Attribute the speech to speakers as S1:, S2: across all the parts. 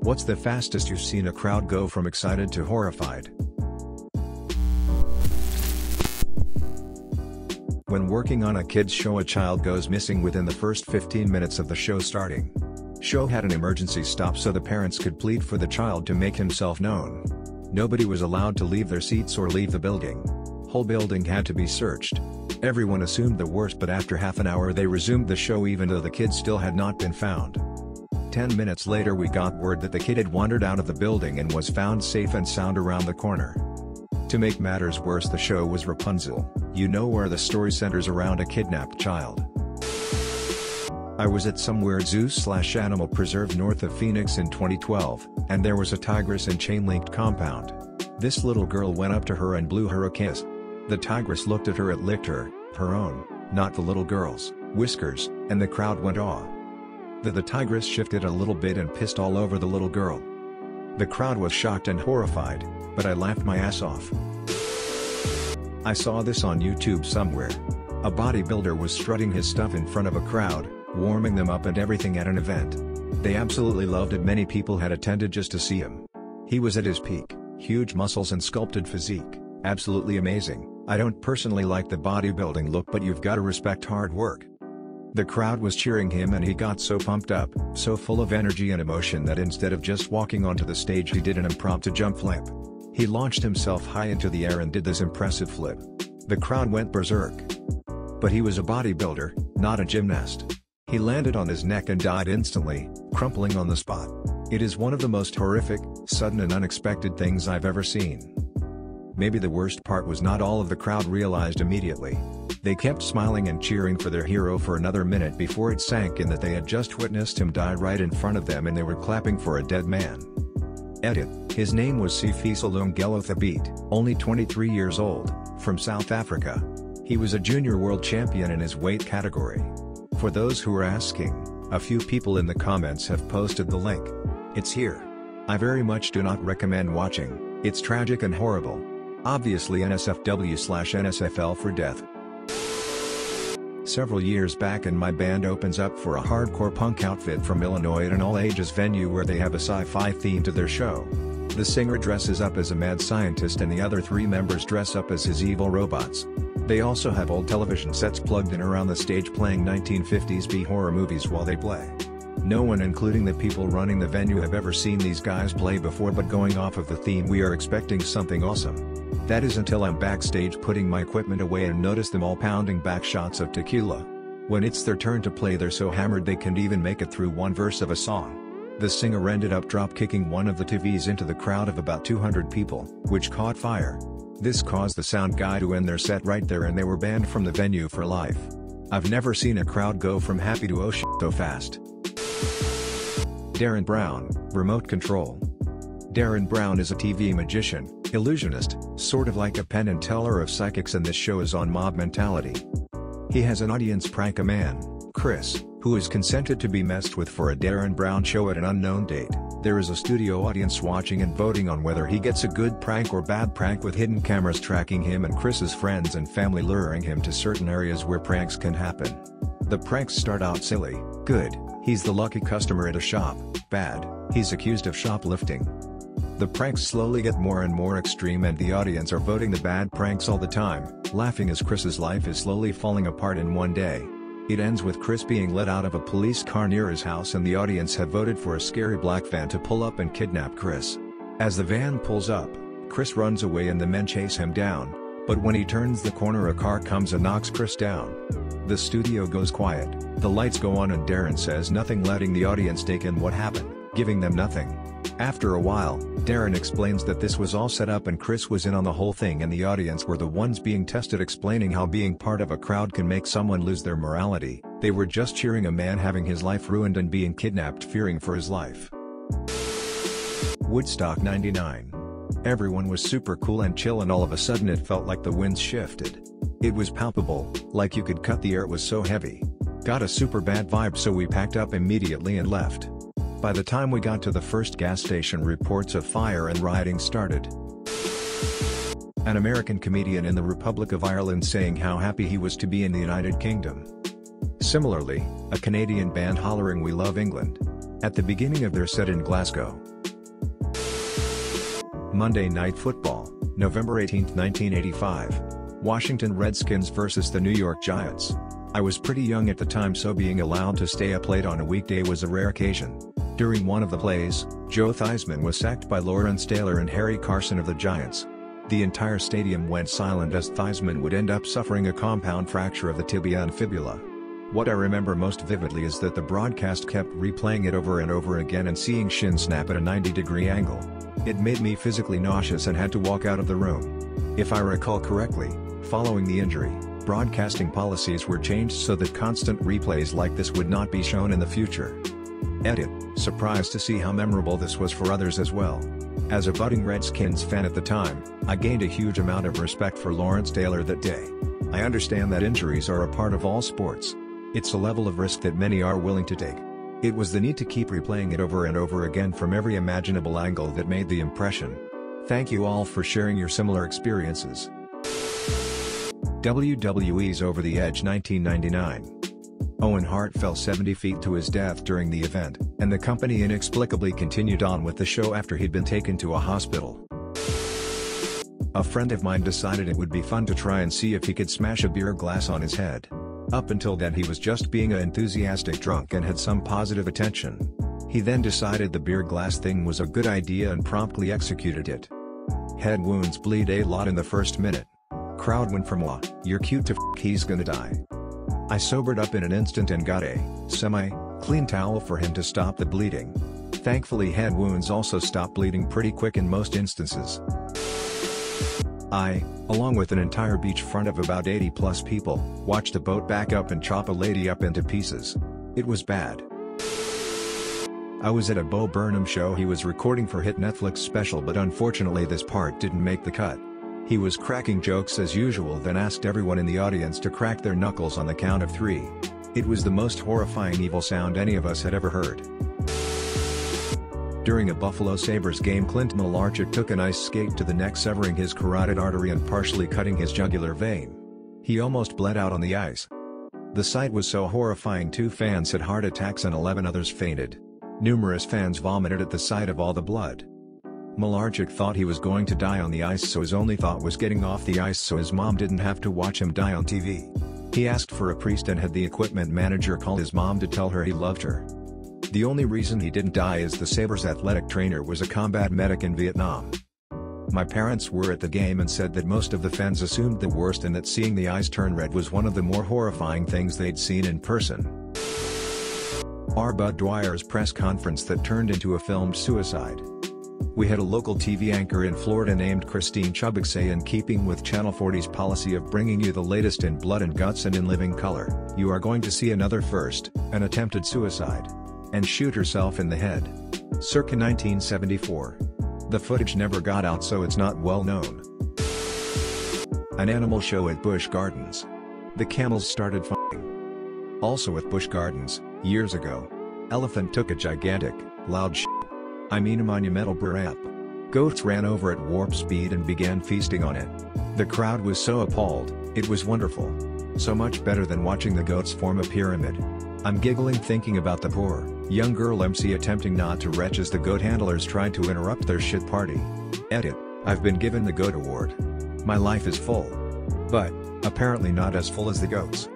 S1: What's the fastest you've seen a crowd go from excited to horrified? When working on a kids show, a child goes missing within the first 15 minutes of the show starting. Show had an emergency stop so the parents could plead for the child to make himself known. Nobody was allowed to leave their seats or leave the building. Whole building had to be searched. Everyone assumed the worst, but after half an hour they resumed the show even though the kid still had not been found. 10 minutes later we got word that the kid had wandered out of the building and was found safe and sound around the corner. To make matters worse, the show was Rapunzel, you know, where the story centers around a kidnapped child. I was at some weird zoo/animal preserve north of Phoenix in 2012, and there was a tigress in chain-linked compound. This little girl went up to her and blew her a kiss. The tigress looked at her and licked her own, not the little girl's, whiskers, and the crowd went awe. The tigress shifted a little bit and pissed all over the little girl. The crowd was shocked and horrified, but I laughed my ass off. I saw this on YouTube somewhere. A bodybuilder was strutting his stuff in front of a crowd, warming them up and everything at an event. They absolutely loved it. Many people had attended just to see him. He was at his peak, huge muscles and sculpted physique, absolutely amazing. I don't personally like the bodybuilding look, but you've got to respect hard work. The crowd was cheering him and he got so pumped up, so full of energy and emotion that instead of just walking onto the stage he did an impromptu jump flip. He launched himself high into the air and did this impressive flip. The crowd went berserk. But he was a bodybuilder, not a gymnast. He landed on his neck and died instantly, crumpling on the spot. It is one of the most horrific, sudden and unexpected things I've ever seen. Maybe the worst part was not all of the crowd realized immediately. They kept smiling and cheering for their hero for another minute before it sank in that they had just witnessed him die right in front of them and they were clapping for a dead man. Edit. His name was Sifiso Lungelo Thabit, only 23 years old, from South Africa. He was a junior world champion in his weight category. For those who are asking, a few people in the comments have posted the link. It's here. I very much do not recommend watching, it's tragic and horrible. Obviously NSFW/NSFL for death. Several years back and my band opens up for a hardcore punk outfit from Illinois at an all-ages venue where they have a sci-fi theme to their show. The singer dresses up as a mad scientist and the other three members dress up as his evil robots. They also have old television sets plugged in around the stage playing 1950s B-horror movies while they play. No one, including the people running the venue, have ever seen these guys play before, but going off of the theme we are expecting something awesome. That is until I'm backstage putting my equipment away and notice them all pounding back shots of tequila. When it's their turn to play they're so hammered they can't even make it through one verse of a song. The singer ended up drop-kicking one of the TVs into the crowd of about 200 people, which caught fire. This caused the sound guy to end their set right there and they were banned from the venue for life. I've never seen a crowd go from happy to oh shit so fast. Darren Brown, Remote Control. Darren Brown is a TV magician, illusionist, sort of like a Penn and Teller of psychics, and this show is on Mob Mentality. He has an audience prank a man, Chris, who is consented to be messed with for a Darren Brown show at an unknown date. There is a studio audience watching and voting on whether he gets a good prank or bad prank, with hidden cameras tracking him and Chris's friends and family, luring him to certain areas where pranks can happen. The pranks start out silly, good, he's the lucky customer at a shop, bad, he's accused of shoplifting. The pranks slowly get more and more extreme and the audience are voting the bad pranks all the time, laughing as Chris's life is slowly falling apart in one day. It ends with Chris being let out of a police car near his house and the audience have voted for a scary black van to pull up and kidnap Chris. As the van pulls up, Chris runs away and the men chase him down, but when he turns the corner a car comes and knocks Chris down. The studio goes quiet, the lights go on and Darren says nothing, letting the audience take in what happened, giving them nothing. After a while, Darren explains that this was all set up and Chris was in on the whole thing and the audience were the ones being tested, explaining how being part of a crowd can make someone lose their morality. They were just cheering a man having his life ruined and being kidnapped, fearing for his life. Woodstock 99. Everyone was super cool and chill and all of a sudden it felt like the winds shifted. It was palpable, like you could cut the air, it was so heavy. Got a super bad vibe, so we packed up immediately and left. By the time we got to the first gas station, reports of fire and rioting started. An American comedian in the Republic of Ireland saying how happy he was to be in the United Kingdom. Similarly, a Canadian band hollering "We love England" at the beginning of their set in Glasgow. Monday Night Football, November 18, 1985. Washington Redskins vs. the New York Giants. I was pretty young at the time, so being allowed to stay up late on a weekday was a rare occasion. During one of the plays, Joe Theismann was sacked by Lawrence Taylor and Harry Carson of the Giants. The entire stadium went silent as Theismann would end up suffering a compound fracture of the tibia and fibula. What I remember most vividly is that the broadcast kept replaying it over and over again and seeing Shin snap at a 90-degree angle. It made me physically nauseous and had to walk out of the room. If I recall correctly, following the injury, broadcasting policies were changed so that constant replays like this would not be shown in the future. Edit. Surprised to see how memorable this was for others as well. As a budding Redskins fan at the time, I gained a huge amount of respect for Lawrence Taylor that day. I understand that injuries are a part of all sports. It's a level of risk that many are willing to take. It was the need to keep replaying it over and over again from every imaginable angle that made the impression. Thank you all for sharing your similar experiences. WWE's Over the Edge 1999. Owen Hart fell 70 feet to his death during the event, and the company inexplicably continued on with the show after he'd been taken to a hospital. A friend of mine decided it would be fun to try and see if he could smash a beer glass on his head. Up until then he was just being an enthusiastic drunk and had some positive attention. He then decided the beer glass thing was a good idea and promptly executed it. Head wounds bleed a lot in the first minute. Crowd went from "Wah, you're cute" to "F he's gonna die." I sobered up in an instant and got a semi-clean towel for him to stop the bleeding. Thankfully head wounds also stop bleeding pretty quick in most instances. I, along with an entire beachfront of about 80+ people, watched a boat back up and chop a lady up into pieces. It was bad. I was at a Bo Burnham show he was recording for hit Netflix special, but unfortunately this part didn't make the cut. He was cracking jokes as usual, then asked everyone in the audience to crack their knuckles on the count of 3. It was the most horrifying evil sound any of us had ever heard. During a Buffalo Sabres game, Clint Malarchuk took an ice skate to the neck, severing his carotid artery and partially cutting his jugular vein. He almost bled out on the ice. The sight was so horrifying 2 fans had heart attacks and 11 others fainted. Numerous fans vomited at the sight of all the blood. Malarchuk thought he was going to die on the ice, so his only thought was getting off the ice so his mom didn't have to watch him die on TV. He asked for a priest and had the equipment manager call his mom to tell her he loved her. The only reason he didn't die is the Sabres athletic trainer was a combat medic in Vietnam. My parents were at the game and said that most of the fans assumed the worst and that seeing the ice turn red was one of the more horrifying things they'd seen in person. R. Bud Dwyer's press conference that turned into a filmed suicide. We had a local TV anchor in Florida named Christine Chubbuxay. In keeping with Channel 40's policy of bringing you the latest in blood and guts and in living color, you are going to see another first, an attempted suicide. And shoot herself in the head. Circa 1974. The footage never got out, so it's not well known. An animal show at Busch Gardens. The camels started fighting. Also at Busch Gardens, years ago. Elephant took a gigantic, loud I mean a monumental brap. Goats ran over at warp speed and began feasting on it. The crowd was so appalled, it was wonderful. So much better than watching the goats form a pyramid. I'm giggling thinking about the poor, young girl MC attempting not to retch as the goat handlers tried to interrupt their shit party. Edit. I've been given the GOAT award. My life is full. But, apparently not as full as the goats.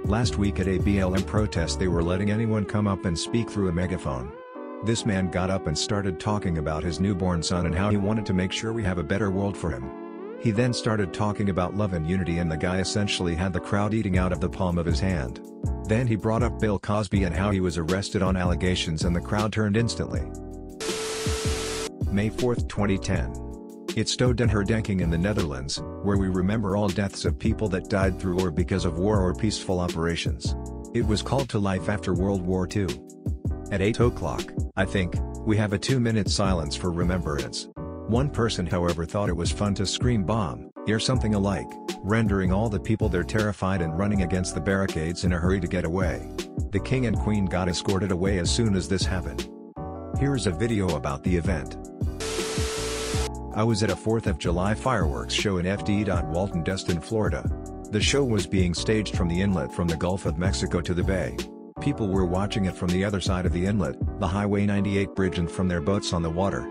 S1: Last week at a BLM protest they were letting anyone come up and speak through a megaphone. This man got up and started talking about his newborn son and how he wanted to make sure we have a better world for him. He then started talking about love and unity, and the guy essentially had the crowd eating out of the palm of his hand. Then he brought up Bill Cosby and how he was arrested on allegations, and the crowd turned instantly. May 4, 2010. It's Sto den Herdenking in the Netherlands, where we remember all deaths of people that died through or because of war or peaceful operations. It was called to life after World War II. At 8 o'clock, I think, we have a 2-minute silence for remembrance. One person however thought it was fun to scream bomb, or something alike, rendering all the people there terrified and running against the barricades in a hurry to get away. The king and queen got escorted away as soon as this happened. Here's a video about the event. I was at a 4th of July fireworks show in FD. Walton, Destin, Florida. The show was being staged from the inlet from the Gulf of Mexico to the bay. People were watching it from the other side of the inlet, the Highway 98 bridge, and from their boats on the water.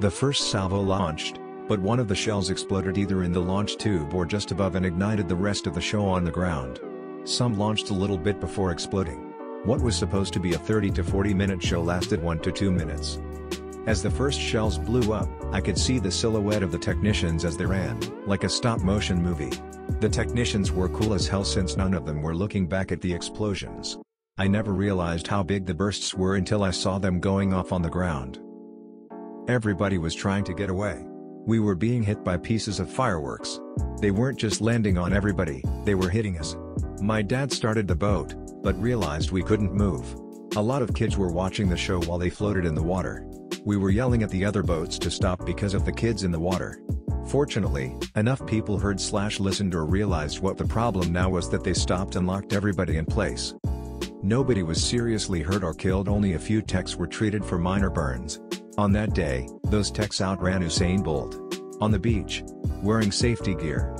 S1: The first salvo launched, but one of the shells exploded either in the launch tube or just above and ignited the rest of the show on the ground. Some launched a little bit before exploding. What was supposed to be a 30 to 40 minute show lasted 1 to 2 minutes. As the first shells blew up, I could see the silhouette of the technicians as they ran, like a stop-motion movie. The technicians were cool as hell since none of them were looking back at the explosions. I never realized how big the bursts were until I saw them going off on the ground. Everybody was trying to get away. We were being hit by pieces of fireworks. They weren't just landing on everybody, they were hitting us. My dad started the boat, but realized we couldn't move. A lot of kids were watching the show while they floated in the water. We were yelling at the other boats to stop because of the kids in the water. Fortunately, enough people heard/listened or realized what the problem now was that they stopped and locked everybody in place. Nobody was seriously hurt or killed, only a few techs were treated for minor burns. On that day, those techs outran Usain Bolt. On the beach, wearing safety gear.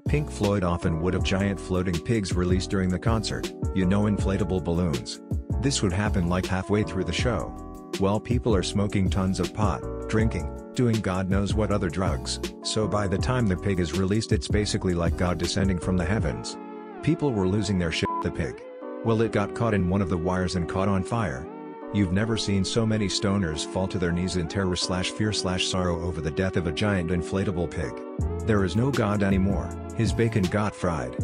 S1: Pink Floyd often would have giant floating pigs released during the concert, inflatable balloons. This would happen like halfway through the show. Well, people are smoking tons of pot, drinking, doing God knows what other drugs, so by the time the pig is released it's basically like God descending from the heavens. People were losing their shit. The pig. Well, it got caught in one of the wires and caught on fire. You've never seen so many stoners fall to their knees in terror/fear/sorrow over the death of a giant inflatable pig. There is no God anymore, his bacon got fried.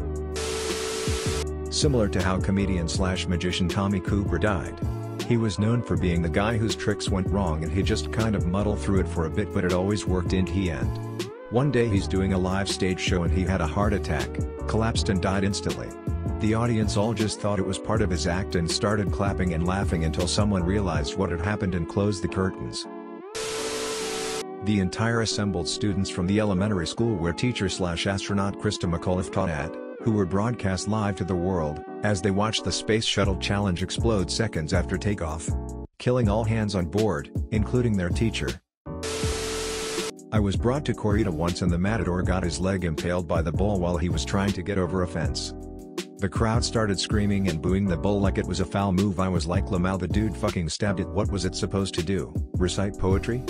S1: Similar to how comedian/magician Tommy Cooper died. He was known for being the guy whose tricks went wrong and he just kind of muddled through it for a bit, but it always worked in the end. One day he's doing a live stage show and he had a heart attack, collapsed and died instantly. The audience all just thought it was part of his act and started clapping and laughing until someone realized what had happened and closed the curtains. The entire assembled students from the elementary school where teacher/astronaut Krista McAuliffe taught at, who were broadcast live to the world, as they watched the Space Shuttle Challenge explode seconds after takeoff, killing all hands on board, including their teacher. I was brought to Corita once and the matador got his leg impaled by the bull while he was trying to get over a fence. The crowd started screaming and booing the bull like it was a foul move. I was like, Lamal, the dude fucking stabbed it. What was it supposed to do, recite poetry?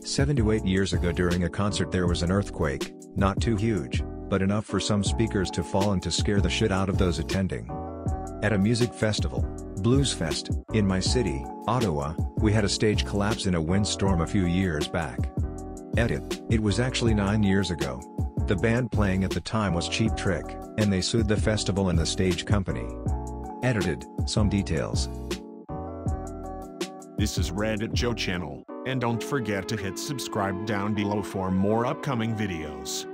S1: 7 to 8 years ago during a concert there was an earthquake, not too huge, but enough for some speakers to fall and to scare the shit out of those attending. At a music festival, Blues Fest, in my city, Ottawa, we had a stage collapse in a windstorm a few years back. Edit, it was actually 9 years ago. The band playing at the time was Cheap Trick, and they sued the festival and the stage company. Edited, some details.
S2: This is Reddit Joe channel, and don't forget to hit subscribe down below for more upcoming videos.